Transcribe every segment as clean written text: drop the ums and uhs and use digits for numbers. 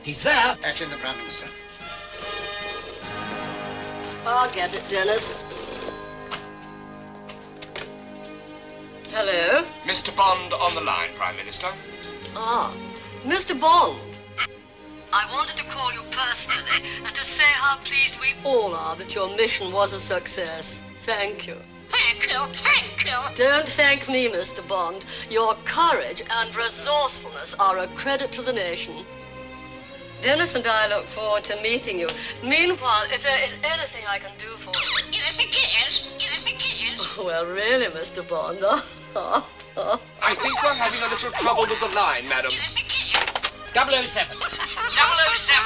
He's there. That's in the Prime Minister. I'll get it, Dennis. Hello? Mr. Bond on the line, Prime Minister. Ah, Mr. Bond. I wanted to call you personally and to say how pleased we all are that your mission was a success. Thank you. Thank you, thank you. Don't thank me, Mr. Bond. Your courage and resourcefulness are a credit to the nation. Dennis and I look forward to meeting you. Meanwhile, if there is anything I can do for you... Give us a kiss. Give us a kiss. Well, really, Mr. Bond. I think we're having a little trouble with the line, madam. Give us a kiss. 007. 007.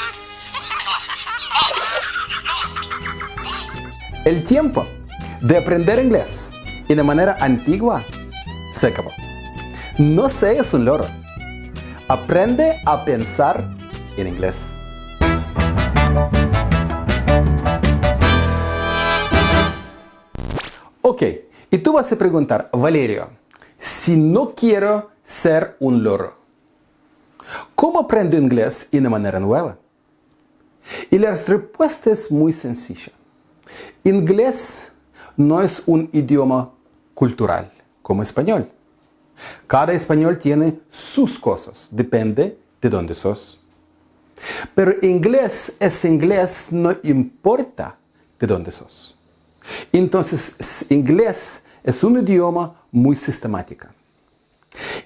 El tiempo de aprender inglés y de manera antigua se acabó. No seas un loro. Aprende a pensar en inglés. Ok, y tú vas a preguntar, Valerio, si no quiero ser un loro, ¿cómo aprendo inglés y de manera nueva? Y la respuesta es muy sencilla. Inglés no es un idioma cultural como español. Cada español tiene sus cosas, depende de dónde sos. Pero inglés es inglés, no importa de dónde sos. Entonces, inglés es un idioma muy sistemático.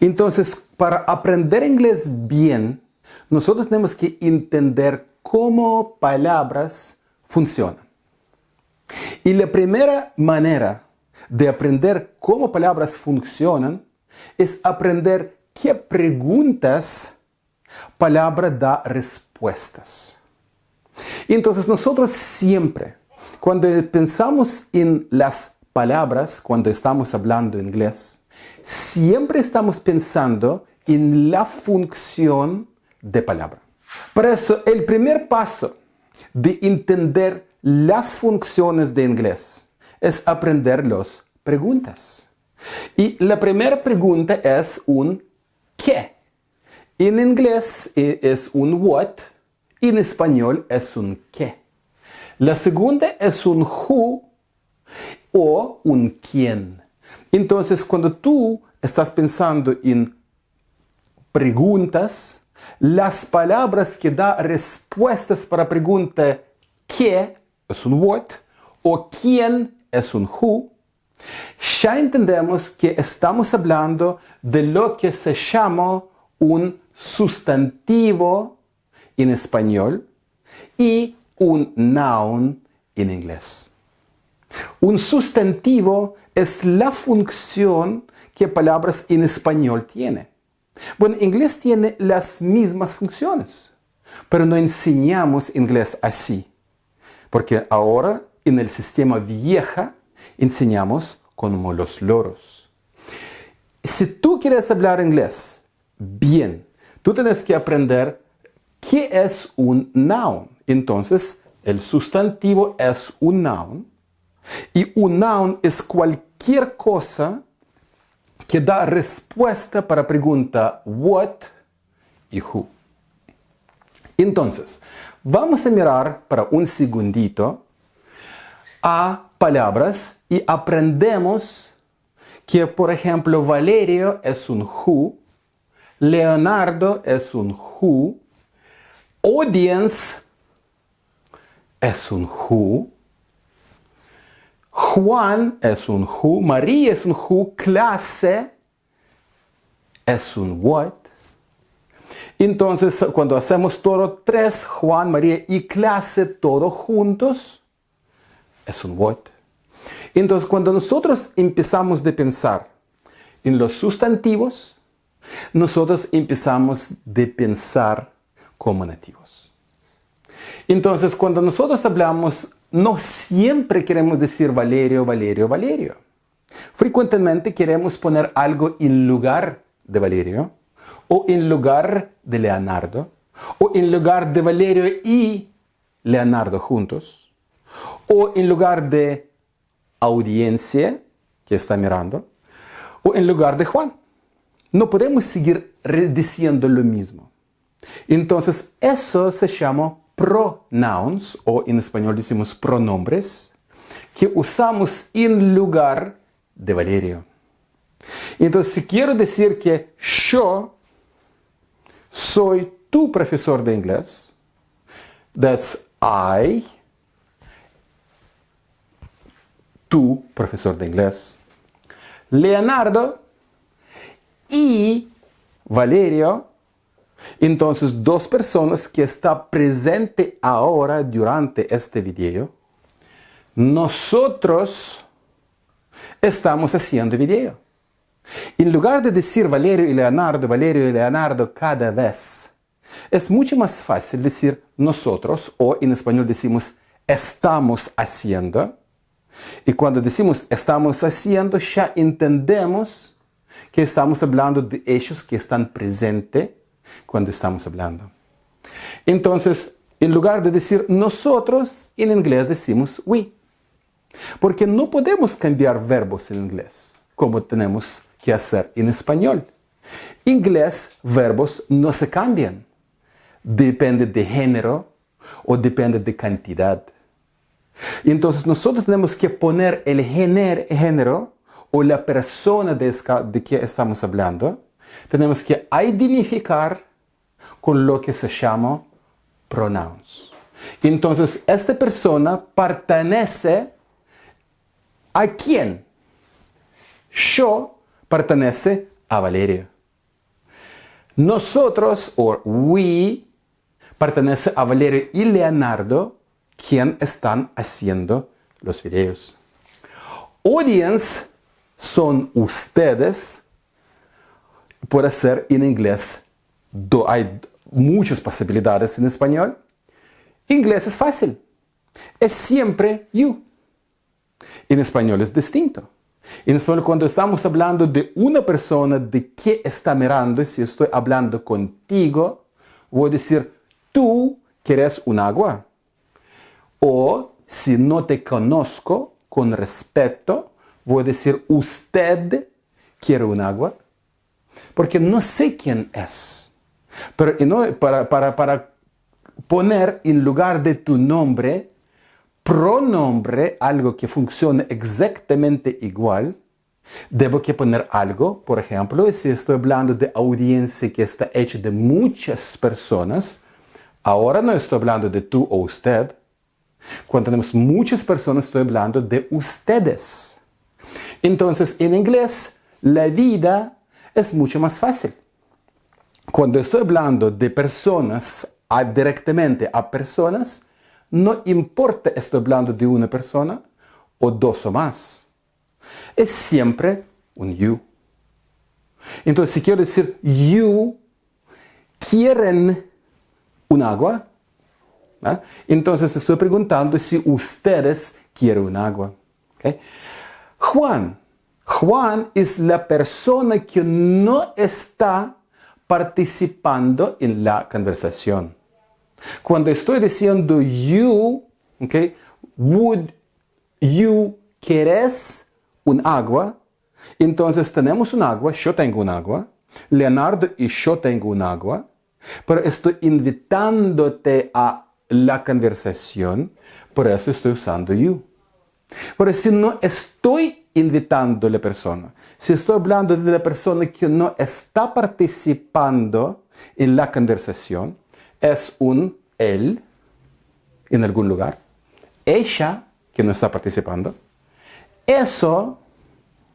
Entonces, para aprender inglés bien, nosotros tenemos que entender cómo palabras funcionan. Y la primera manera de aprender cómo palabras funcionan es aprender qué preguntas palabra da respuestas. Entonces nosotros siempre, cuando pensamos en las palabras, cuando estamos hablando inglés, siempre estamos pensando en la función de palabra. Por eso, el primer paso de entender las funciones de inglés es aprender las preguntas. Y la primera pregunta es un ¿qué? En inglés es un what, en español es un qué. La segunda es un who o un quién. Entonces, cuando tú estás pensando en preguntas, las palabras que dan respuestas para la pregunta ¿qué? Es un what o quién es un who, ya entendemos que estamos hablando de lo que se llama un sustantivo en español y un noun en inglés. Un sustantivo es la función que palabras en español tienen. Bueno, inglés tiene las mismas funciones, pero no enseñamos inglés así, porque ahora en el sistema vieja enseñamos como los loros. Si tú quieres hablar inglés bien, tú tienes que aprender qué es un noun. Entonces, el sustantivo es un noun y un noun es cualquier cosa que da respuesta para la pregunta what y who. Entonces, vamos a mirar para un segundito a palabras y aprendemos que, por ejemplo, Valerio es un who, Leonardo es un who, audience es un who, Juan es un who, María es un who, clase es un what. Entonces, cuando hacemos todo tres, Juan, María y clase, todos juntos, es un what. Entonces, cuando nosotros empezamos a pensar en los sustantivos, nosotros empezamos a pensar como nativos. Entonces, cuando nosotros hablamos, no siempre queremos decir Valerio, Valerio, Valerio. Frecuentemente queremos poner algo en lugar de Valerio, o en lugar de Leonardo, o en lugar de Valerio y Leonardo juntos, o en lugar de audiencia que está mirando, o en lugar de Juan. No podemos seguir diciendo lo mismo. Entonces, eso se llama pronouns, o en español decimos pronombres, que usamos en lugar de Valerio. Entonces, si quiero decir que yo soy tu profesor de inglés, that's I, tu profesor de inglés. Leonardo y Valerio, entonces dos personas que están presentes ahora durante este video. Nosotros estamos haciendo video. En lugar de decir Valerio y Leonardo cada vez, es mucho más fácil decir nosotros, o en español decimos estamos haciendo. Y cuando decimos estamos haciendo, ya entendemos que estamos hablando de ellos que están presentes cuando estamos hablando. Entonces, en lugar de decir nosotros, en inglés decimos we. Porque no podemos cambiar verbos en inglés, como tenemos que hacer en español. En inglés, verbos no se cambian. Depende de género o depende de cantidad. Entonces nosotros tenemos que poner el género o la persona de que estamos hablando. Tenemos que identificar con lo que se llama pronouns. Entonces esta persona pertenece ¿a quién? Yo pertenece a Valerio. Nosotros, o we, pertenece a Valerio y Leonardo, quien están haciendo los videos. Audience son ustedes. Puede ser en inglés. Hay muchas posibilidades en español. Inglés es fácil. Es siempre you. En español es distinto. En español, cuando estamos hablando de una persona de que está mirando, y si estoy hablando contigo, voy a decir, tú quieres un agua. O si no te conozco con respeto, voy a decir, usted quiere un agua. Porque no sé quién es. Pero para poner en lugar de tu nombre, pronombre, algo que funcione exactamente igual, debo que poner algo. Por ejemplo, si estoy hablando de audiencia que está hecha de muchas personas, ahora no estoy hablando de tú o usted. Cuando tenemos muchas personas, estoy hablando de ustedes. Entonces, en inglés, la vida es mucho más fácil. Cuando estoy hablando de personas, directamente a personas, no importa estoy hablando de una persona o dos o más. Es siempre un you. Entonces, si quiero decir you quieren un agua, ¿eh? Entonces estoy preguntando si ustedes quieren un agua. ¿Okay? Juan es la persona que no está participando en la conversación. Cuando estoy diciendo you, okay, would you quieres un agua, entonces tenemos un agua, yo tengo un agua, Leonardo y yo tengo un agua, pero estoy invitándote a la conversación, por eso estoy usando you. Pero si no estoy invitando a la persona, si estoy hablando de la persona que no está participando en la conversación, es un él en algún lugar, ella que no está participando, eso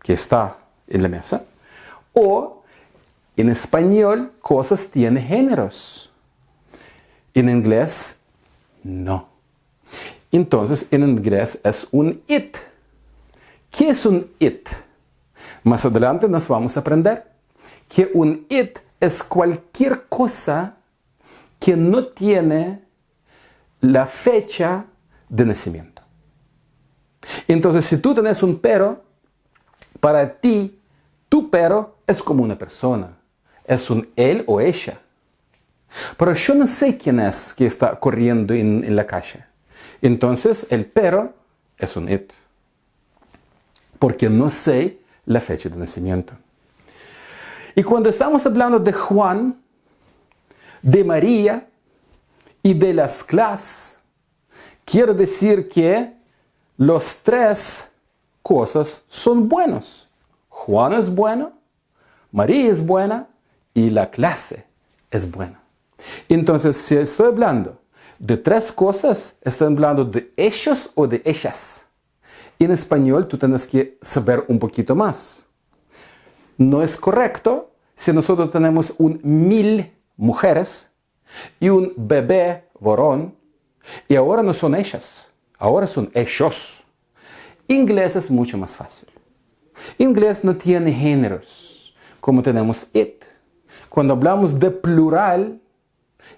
que está en la mesa, o en español cosas tienen géneros, en inglés no. Entonces en inglés es un it. ¿Qué es un it? Más adelante nos vamos a aprender que un it es cualquier cosa que no tiene la fecha de nacimiento. Entonces, si tú tienes un perro, para ti, tu perro es como una persona. Es un él o ella. Pero yo no sé quién es que está corriendo en la calle. Entonces, el perro es un it. Porque no sé la fecha de nacimiento. Y cuando estamos hablando de Juan, de María y de las clases, quiero decir que los tres cosas son buenos. Juan es bueno, María es buena y la clase es buena. Entonces, si estoy hablando de tres cosas, estoy hablando de ellos o de ellas. En español tú tienes que saber un poquito más. No es correcto si nosotros tenemos 1000 mujeres y un bebé varón, y ahora no son ellas, ahora son ellos. Inglés es mucho más fácil. Inglés no tiene géneros, como tenemos it. Cuando hablamos de plural,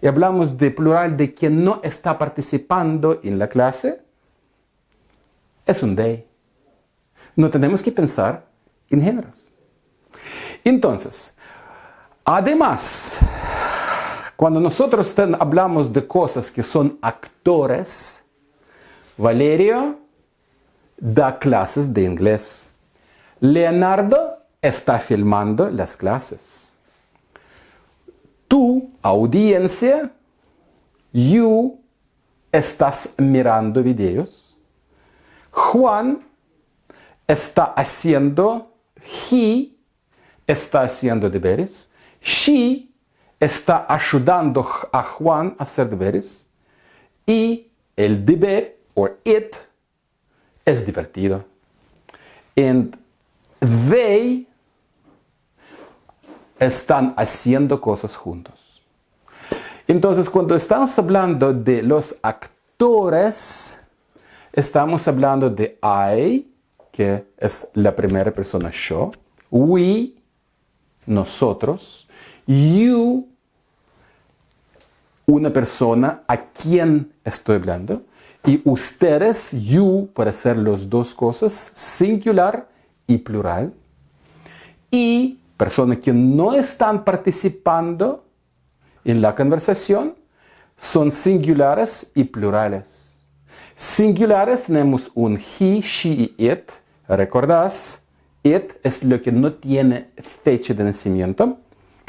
y hablamos de plural de quien no está participando en la clase, es un they. No tenemos que pensar en géneros. Entonces, además, cuando nosotros hablamos de cosas que son actores, Valerio da clases de inglés. Leonardo está filmando las clases. Tú, audiencia, you, estás mirando videos. Juan está haciendo, he está haciendo deberes. She está ayudando a Juan a hacer deberes. Y el deber, o it, es divertido. And they están haciendo cosas juntos. Entonces, cuando estamos hablando de los actores, estamos hablando de I, que es la primera persona yo, we, nosotros, you, una persona a quien estoy hablando, y ustedes, you, para hacer las dos cosas, singular y plural, y personas que no están participando en la conversación son singulares y plurales. Singulares tenemos un he, she y it. ¿Recordás? It es lo que no tiene fecha de nacimiento.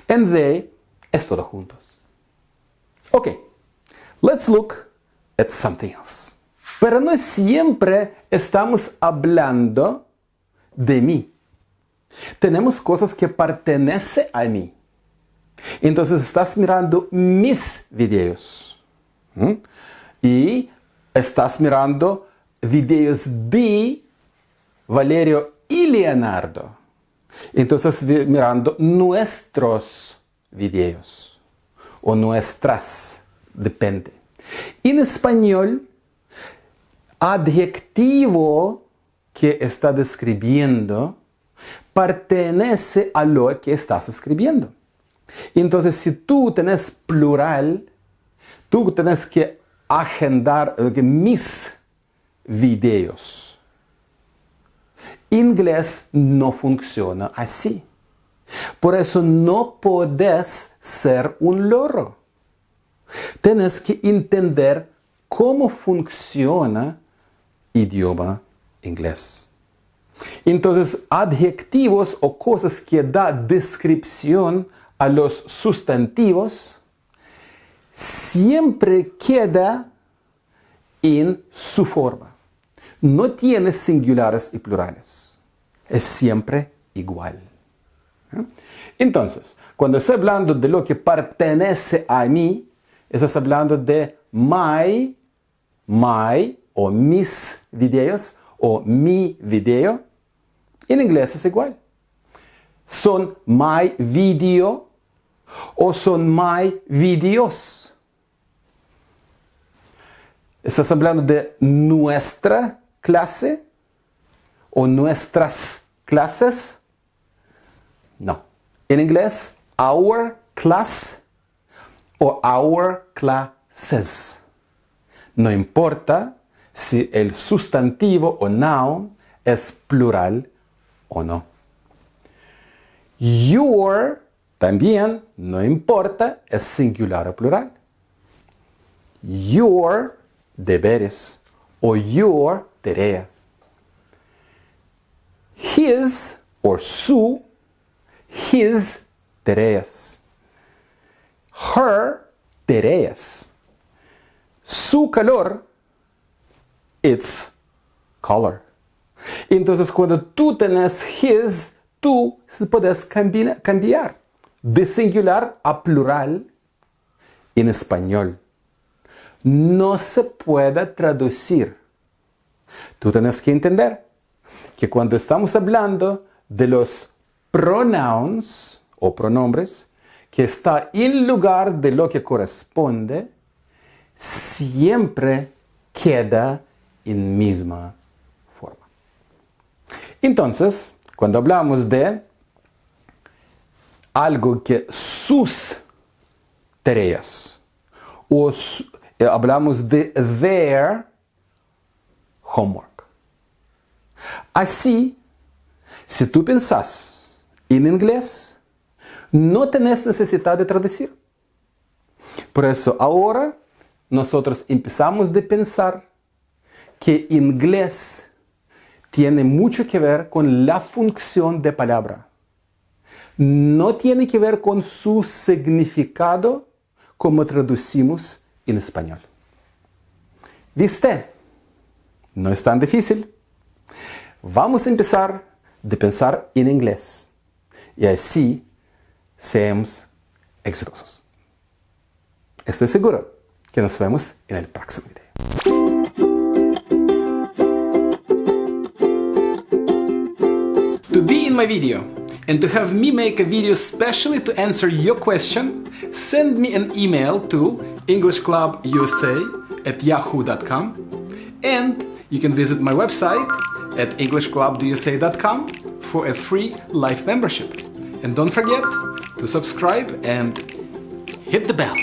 And they es todo juntos. Ok, let's look at something else. Pero no siempre estamos hablando de mí. Tenemos cosas que pertenecen a mí. Entonces estás mirando mis videos. Y estás mirando videos de Valerio y Leonardo. Entonces mirando nuestros videos. O nuestras. Depende. En español, adjetivo que está describiendo pertenece a lo que estás escribiendo. Entonces, si tú tenés plural, tú tenés que agendar mis videos. Inglés no funciona así. Por eso no podés ser un loro. Tienes que entender cómo funciona idioma inglés. Entonces, adjetivos o cosas que dan descripción a los sustantivos siempre queda en su forma. No tiene singulares y plurales. Es siempre igual. Entonces, cuando estoy hablando de lo que pertenece a mí, estás hablando de my o mis videos o mi video. En inglés es igual. Son my video o son my videos. ¿Estás hablando de nuestra clase o nuestras clases? No. En inglés, our class o our classes. No importa si el sustantivo o noun es plural o no. Your también no importa, es singular o plural. Your deberes o your tarea. His o su, his tareas. her tareas. Su color, its color. Entonces, cuando tú tenés his, tú puedes cambiar de singular a plural en español. No se puede traducir. Tú tienes que entender que cuando estamos hablando de los pronouns o pronombres, que está en lugar de lo que corresponde, siempre queda en misma forma. Entonces, cuando hablamos de algo que sus tareas, o hablamos de their homework. Así, si tú pensás en inglés, no tenés necesidad de traducir. Por eso ahora nosotros empezamos a pensar que inglés tiene mucho que ver con la función de palabra. No tiene que ver con su significado como traducimos en español. ¿Viste? No es tan difícil. Vamos a empezar a pensar en inglés y así seamos exitosos. Estoy seguro que nos vemos en el próximo video. To be in my video and to have me make a video specially to answer your question, send me an email to englishclubusa@yahoo.com, and you can visit my website at englishclubusa.com for a free life membership. And don't forget to subscribe and hit the bell.